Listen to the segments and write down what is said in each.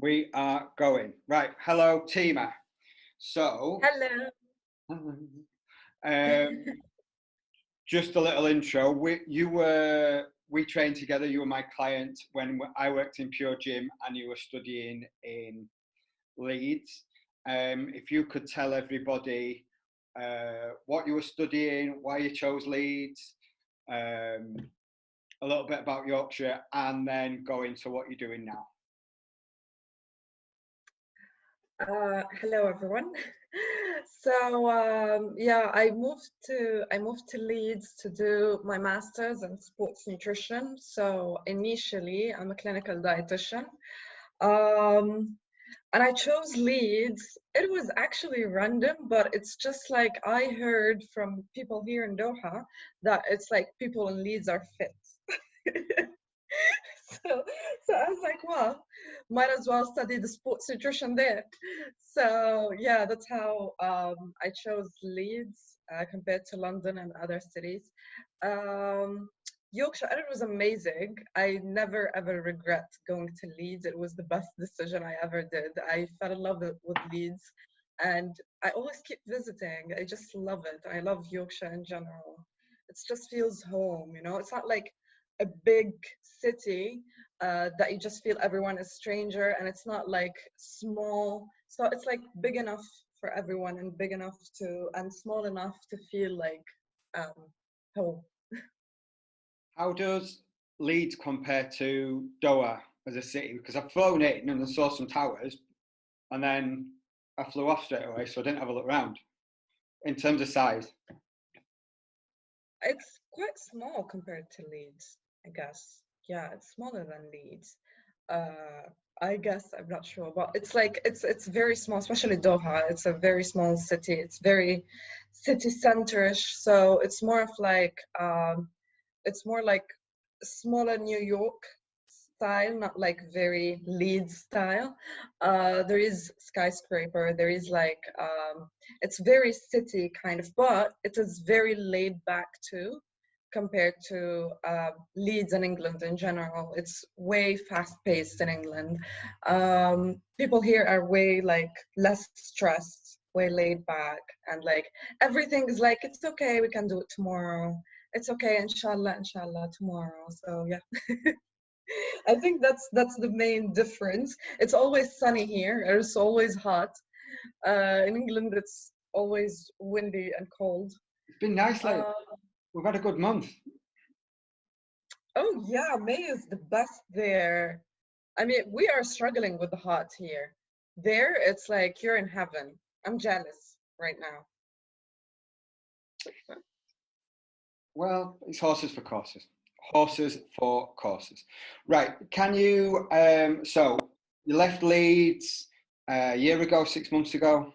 We are going. Right. Hello, Tima. So, Hello. um, just a little intro. We trained together. You were my client when I worked in Pure Gym and you were studying in Leeds. If you could tell everybody what you were studying, why you chose Leeds, a little bit about Yorkshire, and then go into what you're doing now. Hello, everyone. Yeah, I moved to Leeds to do my master's in sports nutrition. So initially, I'm a clinical dietitian, um, and I chose Leeds. It was actually random, but it's just like I heard from people here in Doha that it's like people in Leeds are fit. so, so I was like, well, might as well study the sports nutrition there. So yeah, that's how I chose Leeds compared to London and other cities. Um, Yorkshire, it was amazing. I never ever regret going to Leeds. It was the best decision I ever did. I fell in love with Leeds, and I always keep visiting. I just love it. I love Yorkshire in general. It just feels home, you know? It's not like a big city that you just feel everyone is stranger, and it's not like small. So it's like big enough for everyone and big enough to and small enough to feel like um, home. How does Leeds compare to Doha as a city? Because I've flown in and I saw some towers, and then I flew off straight away, so I didn't have a look around. In terms of size, It's quite small compared to Leeds, I guess. Yeah, it's smaller than Leeds. Uh, I guess I'm not sure, but it's like it's very small, especially Doha. It's a very small city. It's very city center-ish, so it's more like smaller New York style, not like very Leeds style. There is skyscraper, there is like it's very city kind of, but it is very laid back too compared to Leeds and England in general. It's way fast paced in England. People here are way like less stressed, way laid back, and like everything is like it's okay, we can do it tomorrow. It's okay, inshallah, inshallah, tomorrow. So yeah. I think that's the main difference. It's always sunny here. It's always hot. In England, it's always windy and cold. it's been nice. Like Uh, we've had a good month. oh yeah, May is the best there. I mean, we are struggling with the hot here. There, it's like you're in heaven. I'm jealous right now. Well, it's horses for courses. Horses for courses. Right. Can you? So you left Leeds a year ago, 6 months ago.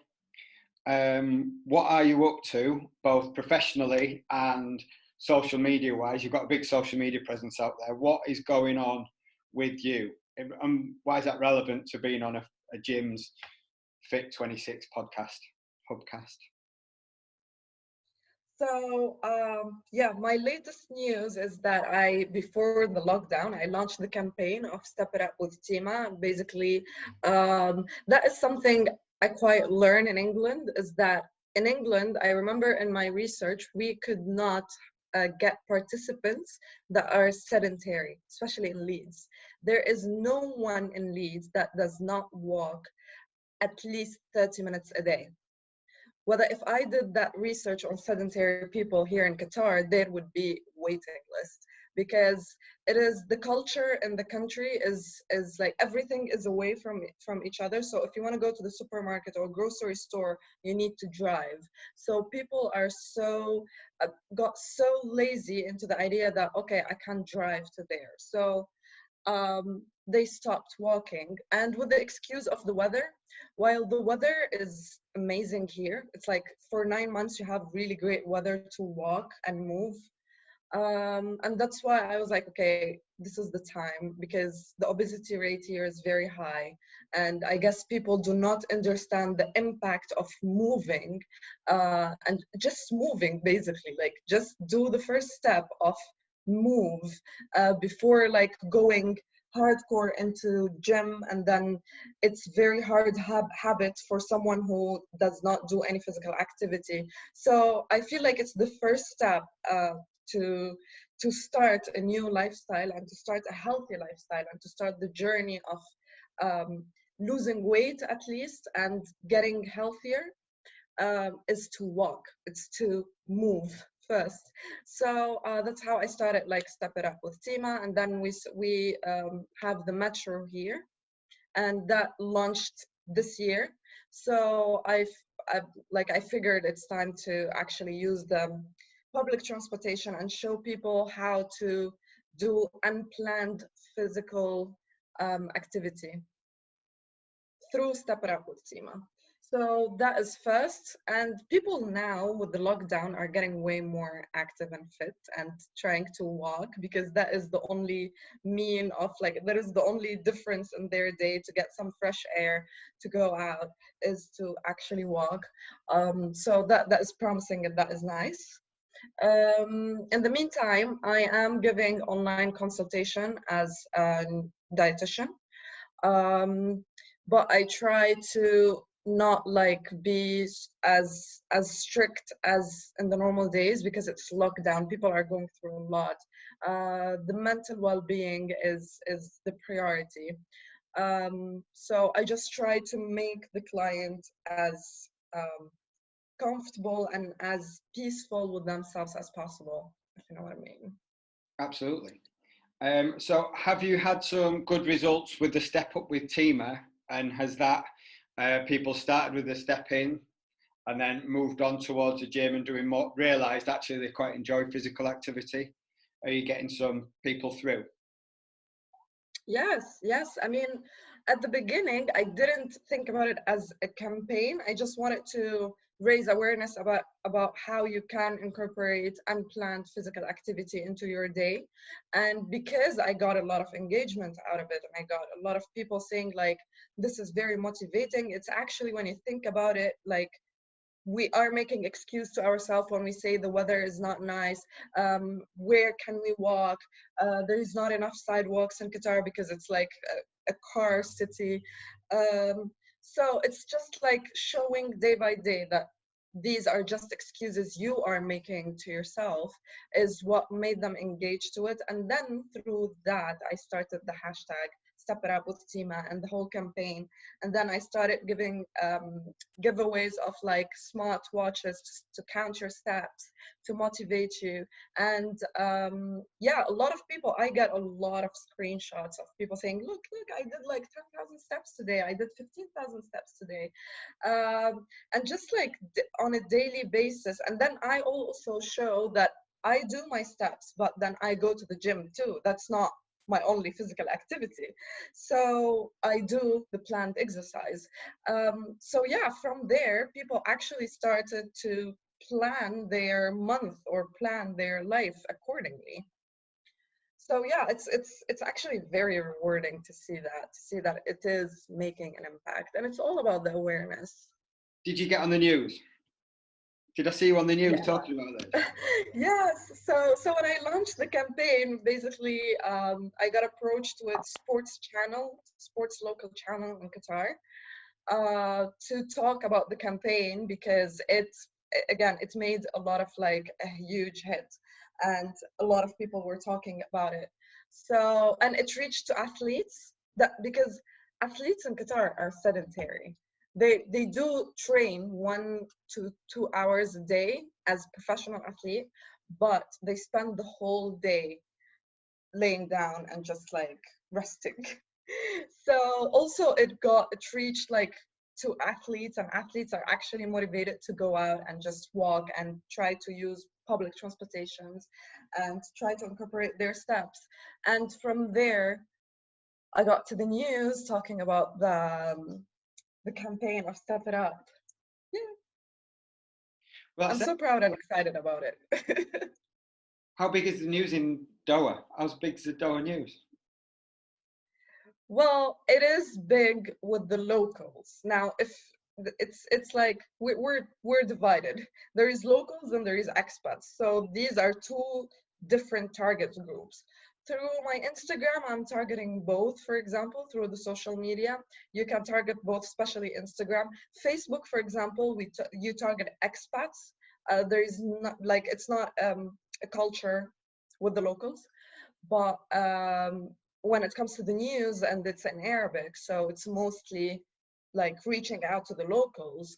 What are you up to, both professionally and social media wise? You've got a big social media presence out there. What is going on with you? And why is that relevant to being on a Gym's Fit 26 podcast, Hubcast? So, yeah, my latest news is that before the lockdown, I launched the campaign of Step It Up with Tima. Basically, that is something I quite learned in England, is that in England, I remember in my research, we could not get participants that are sedentary, especially in Leeds. There is no one in Leeds that does not walk at least 30 minutes a day. Whether if I did that research on sedentary people here in Qatar, there would be waiting list, because it is the culture in the country is like everything is away from each other. So if you want to go to the supermarket or grocery store, you need to drive. So people are got so lazy into the idea that okay, I can't drive to there. So they stopped walking, and with the excuse of the weather. While the weather is amazing here, it's like for 9 months you have really great weather to walk and move. And that's why I was like, okay, this is the time, because the obesity rate here is very high. And I guess people do not understand the impact of moving, and just moving, basically, like just do the first step of move before like going hardcore into gym, and then it's very hard habit for someone who does not do any physical activity. So I feel like it's the first step to start a new lifestyle, and to start a healthy lifestyle, and to start the journey of losing weight at least and getting healthier, is to walk. It's to move first. So that's how I started, like, Step It Up with Tima, and then we have the metro here, and that launched this year. So I figured it's time to actually use the public transportation and show people how to do unplanned physical activity through Step It Up with Tima. So that is first. And people now with the lockdown are getting way more active and fit and trying to walk, because that is the only mean of, like, that is the only difference in their day to get some fresh air, to go out, is to actually walk. So that is promising, and that is nice. In the meantime, I am giving online consultation as a dietitian. Um, but I try to not, like, be as strict as in the normal days, because it's lockdown. People are going through a lot. The mental well-being is the priority. So I just try to make the client as comfortable and as peaceful with themselves as possible, if you know what I mean. Absolutely. So have you had some good results with the Step Up with Tima, and has that people started with the step in and then moved on towards the gym and doing more, realised actually they quite enjoy physical activity? Are you getting some people through? Yes. I mean, at the beginning, I didn't think about it as a campaign. I just wanted to raise awareness about how you can incorporate unplanned physical activity into your day. And because I got a lot of engagement out of it, and I got a lot of people saying, like, this is very motivating. It's actually, when you think about it, like, we are making excuse to ourselves when we say the weather is not nice. Where can we walk? There's not enough sidewalks in Qatar because it's like a car city. So it's just like showing day by day that these are just excuses you are making to yourself, is what made them engage to it. And then through that, I started the hashtag Step It Up with Tima and the whole campaign. And then I started giving giveaways of, like, smart watches to count your steps, to motivate you. And yeah, a lot of people, I get a lot of screenshots of people saying, look, I did like 10,000 steps today. I did 15,000 steps today. And just like on a daily basis. And then I also show that I do my steps, but then I go to the gym too. That's not my only physical activity. So I do the planned exercise. So yeah, from there, people actually started to plan their month or plan their life accordingly. So yeah, it's actually very rewarding to see that it is making an impact, and it's all about the awareness. Did you get on the news? Did I see you on the news Yeah. talking about this? Yes. So when I launched the campaign, basically, I got approached with sports local channel in Qatar, to talk about the campaign, because it made a lot of, like, a huge hit, and a lot of people were talking about it. So, and it reached to athletes, that because athletes in Qatar are sedentary. They do train 1 to 2 hours a day as professional athlete, but they spend the whole day laying down and just, like, resting. So also it reached, like, to athletes, and athletes are actually motivated to go out and just walk and try to use public transportations and try to incorporate their steps. And from there, I got to the news talking about the campaign of Step It Up. Yeah, Well, I'm so proud and excited about it. how big is the news in Doha? How big is the Doha news? Well, it is big with the locals. Now, if it's like we're divided. There is locals and there is expats. So these are two different target groups. Through my Instagram, I'm targeting both. For example, through the social media, you can target both, especially Instagram. Facebook, for example, you target expats. There is not like it's not a culture with the locals, but when it comes to the news and it's in Arabic, so it's mostly like reaching out to the locals,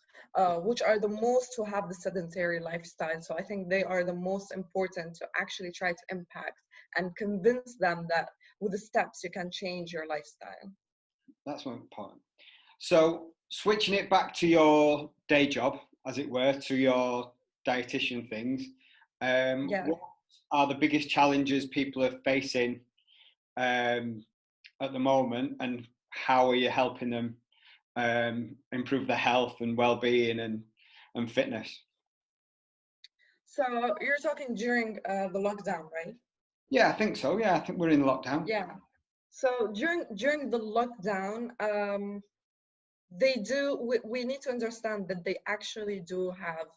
which are the most who have the sedentary lifestyle. So I think they are the most important to actually try to impact and convince them that with the steps you can change your lifestyle. That's more important. So switching it back to your day job, as it were, to your dietitian things, Yeah. what are the biggest challenges people are facing at the moment, and how are you helping them improve their health and well-being and fitness? So you're talking during the lockdown, right? Yeah, I think so. Yeah, I think we're in lockdown. Yeah. So during the lockdown, we need to understand that they actually do have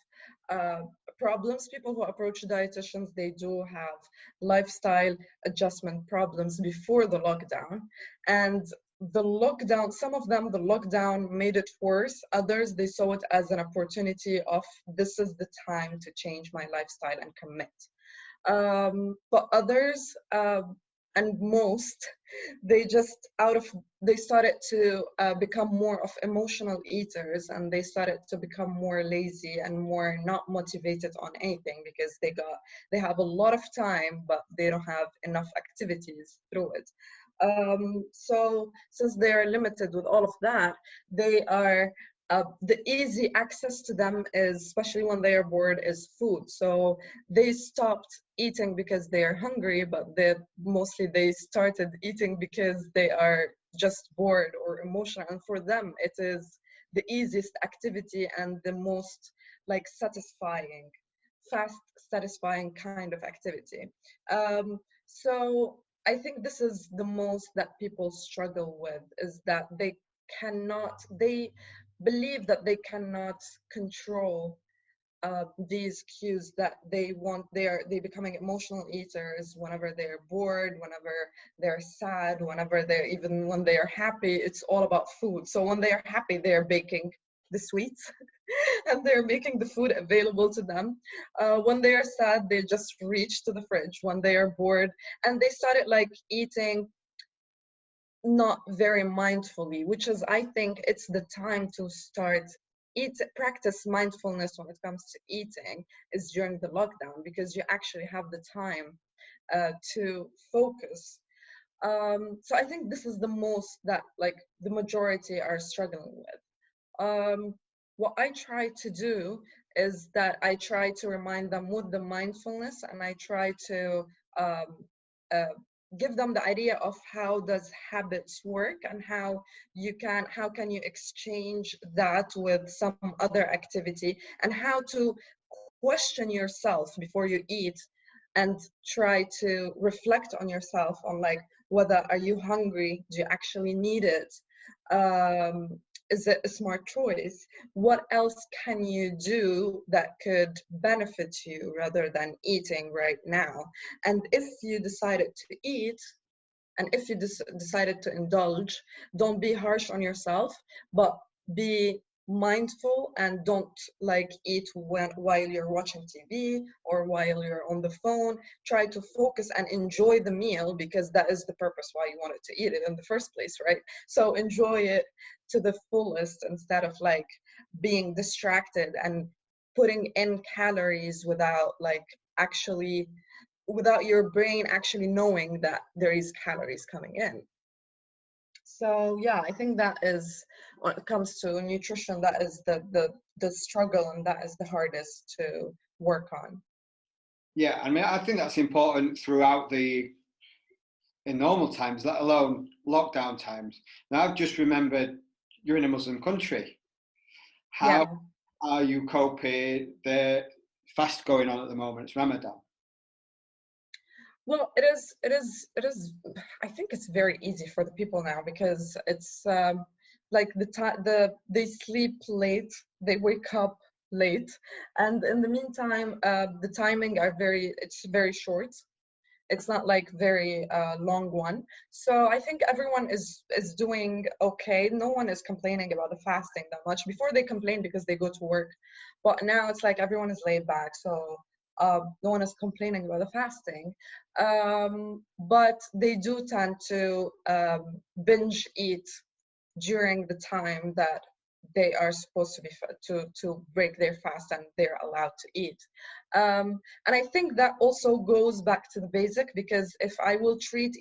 uh, problems. People who approach dietitians, they do have lifestyle adjustment problems before the lockdown, and the lockdown, some of them, the lockdown made it worse. Others, they saw it as an opportunity of, this is the time to change my lifestyle and commit. But others, and most, they just they started to become more of emotional eaters, and they started to become more lazy and more not motivated on anything, because they have a lot of time but they don't have enough activities through it. So since they are limited with all of that, they are the easy access to them is, especially when they are bored, is food. So they stopped eating because they are hungry, but they started eating because they are just bored or emotional. And for them, it is the easiest activity and the most like fast satisfying kind of activity. So I think this is the most that people struggle with, is that they believe that they cannot control these cues, that they becoming emotional eaters whenever they're bored, whenever they're sad, whenever they're even when they are happy. It's all about food. So when they are happy, they're baking the sweets and they're making the food available to them. When they are sad, they just reach to the fridge. When they are bored, and they started like eating not very mindfully, which is, I think it's the time to start practice mindfulness when it comes to eating, is during the lockdown, because you actually have the time to focus. So I think this is the most that like the majority are struggling with. What I try to do is that I try to remind them with the mindfulness, and I try to um, uh, give them the idea of how does habits work, and how can you exchange that with some other activity, and how to question yourself before you eat, and try to reflect on yourself on like, whether are you hungry, do you actually need it, um, is it a smart choice, what else can you do that could benefit you rather than eating right now. And if you decided to eat, and if you decided to indulge, don't be harsh on yourself, but be mindful, and don't like eat while you're watching TV or while you're on the phone. Try to focus and enjoy the meal, because that is the purpose why you wanted to eat it in the first place, right? So enjoy it to the fullest, instead of like being distracted and putting in calories without like actually, without your brain actually knowing that there is calories coming in. So yeah, I think that is, when it comes to nutrition, that is the struggle, and that is the hardest to work on. Yeah, I mean, I think that's important throughout in normal times, let alone lockdown times. Now, I've just remembered you're in a Muslim country. How Yeah. are you coping? The fast going on at the moment, it's Ramadan. Well, it is. I think it's very easy for the people now, because it's like they sleep late, they wake up late, and in the meantime, the timing are it's very short. It's not like very long one. So I think everyone is doing okay. No one is complaining about the fasting that much. Before they complain because they go to work, but now it's like everyone is laid back. So no one is complaining about the fasting. But they do tend to binge eat during the time that they are supposed to be to break their fast and they're allowed to eat. And I think that also goes back to the basic, because if I will treat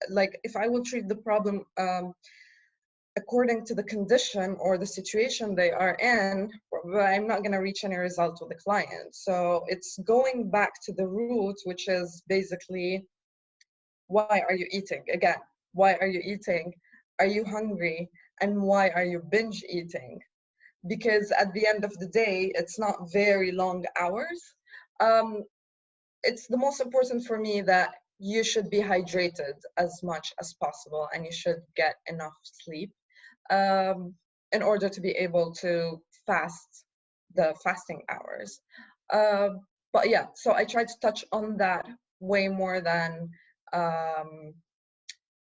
the problem according to the condition or the situation they are in, I'm not going to reach any result with the client. So it's going back to the root, which is basically, why are you eating? Again, why are you eating? Are you hungry? And why are you binge eating? Because at the end of the day, it's not very long hours. It's the most important for me that you should be hydrated as much as possible and you should get enough sleep in order to be able to fast the fasting hours. But yeah, so I try to touch on that way more than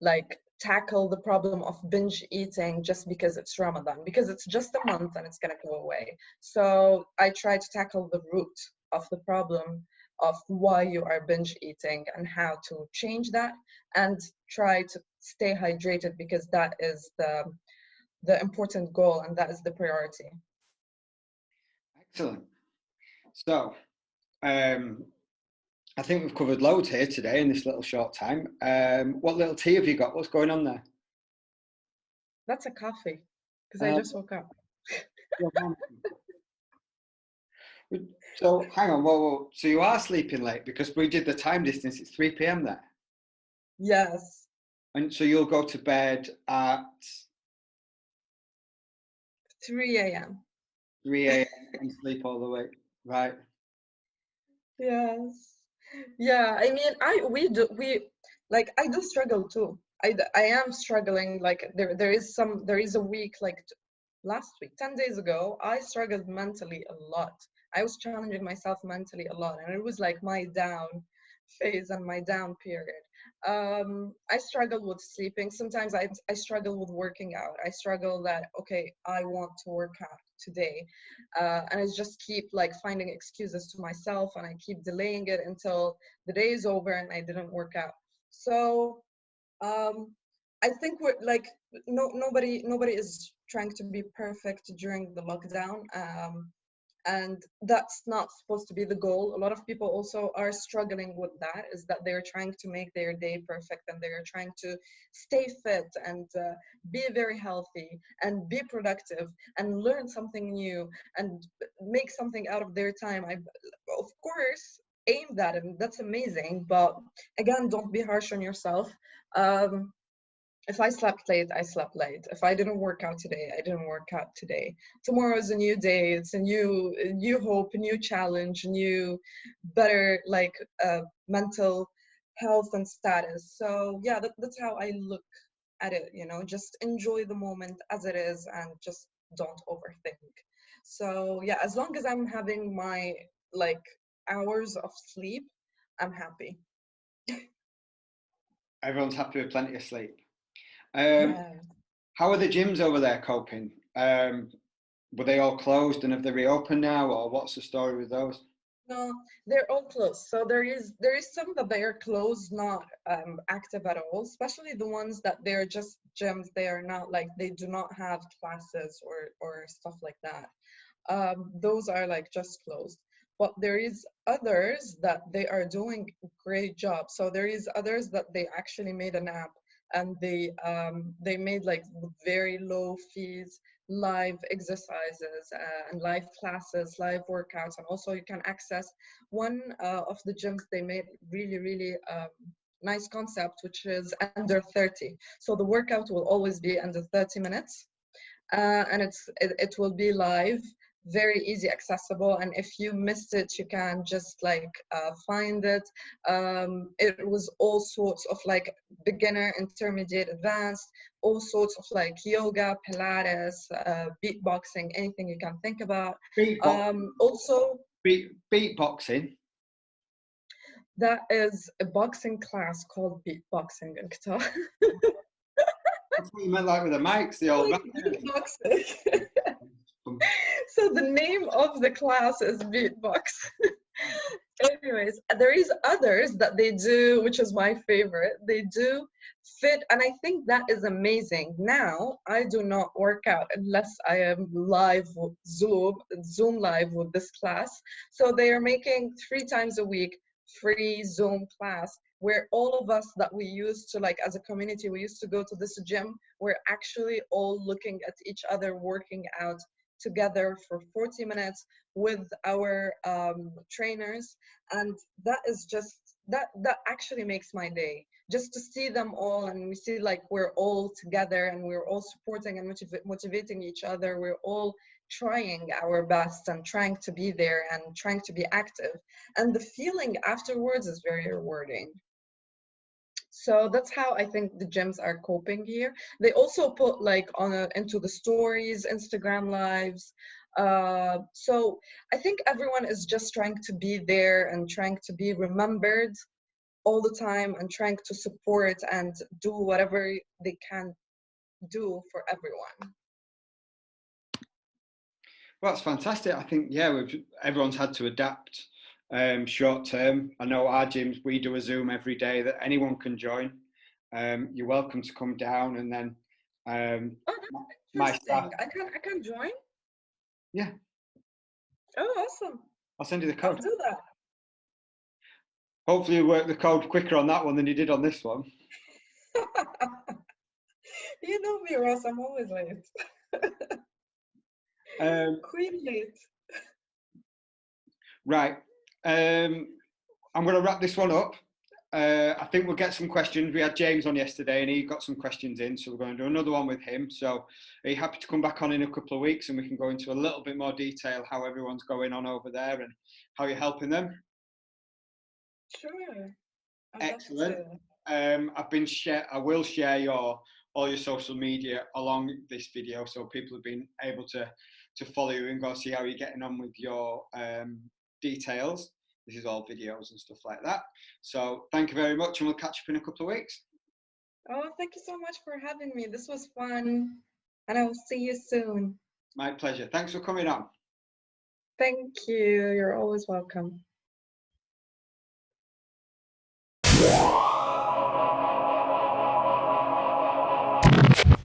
like tackle the problem of binge eating just because it's Ramadan, because it's just a month and it's going to go away. So I try to tackle the root of the problem of why you are binge eating and how to change that, and try to stay hydrated, because that is the important goal and that is the priority. Excellent. So, I think we've covered loads here today in this little short time. What little tea have you got? What's going on there? That's a coffee, because I just woke up. So hang on, whoa. So you are sleeping late, because we did the time distance. It's 3 p.m. there. Yes. And so you'll go to bed at 3 a.m. 3 a.m. and sleep all the way, right? Yes. Yeah, I mean, I do struggle too. I am struggling. Like there is a week, like last week, 10 days ago, I struggled mentally a lot. I was challenging myself mentally a lot, and it was like my down phase and my down period. I struggle with sleeping. Sometimes I struggle with working out. I struggle that, okay, I want to work out today. And I just keep like finding excuses to myself, and I keep delaying it until the day is over and I didn't work out. So I think we're like, nobody is trying to be perfect during the lockdown. And that's not supposed to be the goal. A lot of people also are struggling with that, is that they're trying to make their day perfect, and they're trying to stay fit and be very healthy and be productive and learn something new and make something out of their time. Of course, aim that, and that's amazing, but again, don't be harsh on yourself. If I slept late, I slept late. If I didn't work out today, I didn't work out today. Tomorrow is a new day. It's a new hope, a new challenge, new, better like mental health and status. So yeah, that's how I look at it. Just enjoy the moment as it is and just don't overthink. So yeah, as long as I'm having my like hours of sleep, I'm happy. Everyone's happy with plenty of sleep. Yeah. How are the gyms over there coping? Were they all closed and have they reopened now, or what's the story with those? No, they're all closed. So there is some that they are closed, not active at all, especially the ones that they're just gyms. They are not like, they do not have classes or stuff like that. Those are like just closed. But there is others that they are doing great job. So there is others that they actually made an app, and they made like very low fees live exercises and live classes, live workouts, and also you can access one of the gyms. They made really really nice concept, which is under 30. So the workout will always be under 30 minutes, and it will be live, very easy accessible, and if you missed it, you can just like find it. It was all sorts of like beginner, intermediate, advanced, all sorts of like yoga, pilates, beatboxing, anything you can think about. Also Beatboxing. That is a boxing class called beatboxing in Qatar. That's what you meant, like with the mics, the old. Like beatboxing. So the name of the class is beatbox. Anyways, there is others that they do, which is my favorite. They do fit, and I think that is amazing. Now, I do not work out unless I am live with Zoom live with this class. So they are making 3 times a week free Zoom class where all of us that we used to, like as a community, we used to go to this gym. We're actually all looking at each other working out together for 40 minutes with our trainers, and that is just that actually makes my day, just to see them all, and we see like we're all together and we're all supporting and motivating each other. We're all trying our best and trying to be there and trying to be active, and the feeling afterwards is very rewarding. So that's how I think the gyms are coping here. They also put like into the stories, Instagram lives. So I think everyone is just trying to be there and trying to be remembered all the time and trying to support and do whatever they can do for everyone. Well, that's fantastic. I think, yeah, everyone's had to adapt short term. I know our gyms, we do a Zoom every day that anyone can join. You're welcome to come down, and then Oh, that's interesting. I can join? Yeah. Oh, awesome. I'll send you the I'll code. do that. Hopefully you work the code quicker on that one than you did on this one. You know me, Ross, I'm always late. Queen late. Right. I'm going to wrap this one up. I think we'll get some questions. We had James on yesterday and he got some questions in, so we're going to do another one with him. So are you happy to come back on in a couple of weeks and we can go into a little bit more detail how everyone's going on over there and how you're helping them? Sure. Excellent. I will share all your social media along this video, so people have been able to follow you and go see how you're getting on with your details. This is all videos and stuff like that. So thank you very much, and we'll catch up in a couple of weeks. Oh, thank you so much for having me. This was fun, and I will see you soon. My pleasure. Thanks for coming on. Thank you. You're always welcome.